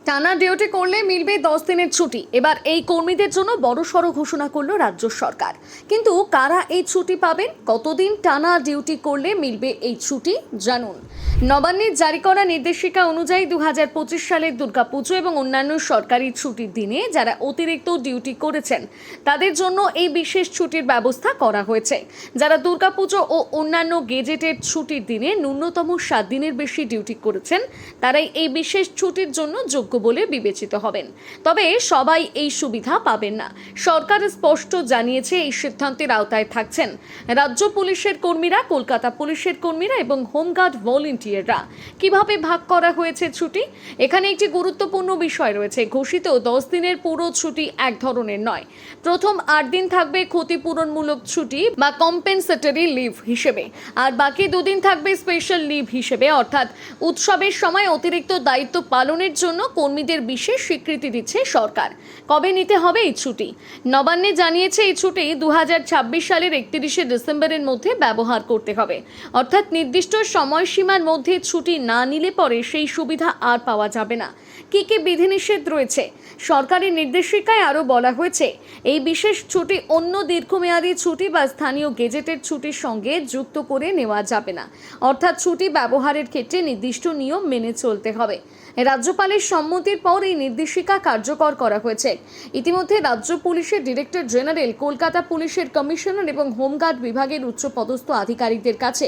টানা ডিউটি করলে মিলবে 10 দিনের ছুটি। এবার এই কর্মীদের জন্য বড়সড় ঘোষণা করলো রাজ্য সরকার। কিন্তু কারা এই ছুটি পাবেন, কতদিন টানা ডিউটি করলে মিলবে এই ছুটি, জানুন। নবান্নের জারি করা নির্দেশিকা অনুযায়ী 2025 সালের দুর্গাপুজো এবং অন্যান্য সরকারি ছুটির দিনে যারা অতিরিক্ত ডিউটি করেছেন তাদের জন্য এই বিশেষ ছুটির ব্যবস্থা করা হয়েছে। যারা দুর্গাপুজো ও অন্যান্য গেজেটেড ছুটির দিনে ন্যূনতম 7 দিনের বেশি ডিউটি করেছেন তারাই এই বিশেষ ছুটির জন্য যোগ্য বলে বিবেচিত হবেন। তবে সবাই এই সুবিধা পাবেন না। সরকার স্পষ্ট জানিয়েছে এই সিদ্ধান্তের আওতায় থাকছেন রাজ্য পুলিশের কর্মীরা, কলকাতা পুলিশের কর্মীরা এবং হোমগার্ড ভলেন্টিয়াররা। কিভাবে ভাগ করা হয়েছে ছুটি? এখানে একটি গুরুত্বপূর্ণ বিষয় রয়েছে। ঘোষিত 10 দিনের পুরো ছুটি এক ধরনের নয়। প্রথম 8 দিন থাকবে ক্ষতিপূরণমূলক ছুটি বা কম্পেনসেটরি লিভ হিসেবে, আর বাকি 2 দিন থাকবে স্পেশাল লিভ হিসেবে, অর্থাৎ উৎসবের সময় অতিরিক্ত দায়িত্ব পালনের জন্য কর্মীদের বিশেষ স্বীকৃতি দিচ্ছে সরকার। কবে নিতে হবে এই ছুটি? নবান্নে জানিয়েছে এই ছুটি 2026 সালের 31শে ডিসেম্বরের মধ্যে ব্যবহার করতে হবে। অর্থাৎ নির্দিষ্ট সময়সীমার মধ্যে ছুটি না নিলে পরে সেই সুবিধা আর পাওয়া যাবে না। কি কি বিধিনিষেধ রয়েছে? সরকারি নির্দেশিকায় আরও বলা হয়েছে এই বিশেষ ছুটি অন্য দীর্ঘমেয়াদী ছুটি বা স্থানীয় গেজেটের ছুটির সঙ্গে যুক্ত করে নেওয়া যাবে না। অর্থাৎ ছুটি ব্যবহারের ক্ষেত্রে নির্দিষ্ট নিয়ম মেনে চলতে হবে। রাজ্যপালের সম্মতির পর এই নির্দেশিকা কার্যকর করা হয়েছে। ইতিমধ্যে রাজ্য পুলিশের ডিরেক্টর জেনারেল, কলকাতা পুলিশের কমিশনার এবং হোমগার্ড বিভাগের উচ্চপদস্থ আধিকারিকদের কাছে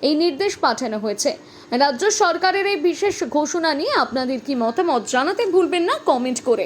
এই নির্দেশ পাঠানো হয়েছে। রাজ্য সরকারের এই বিশেষ ঘোষণা নিয়ে আপনাদের কি মতামত জানাতে ভুলবেন না কমেন্ট করে।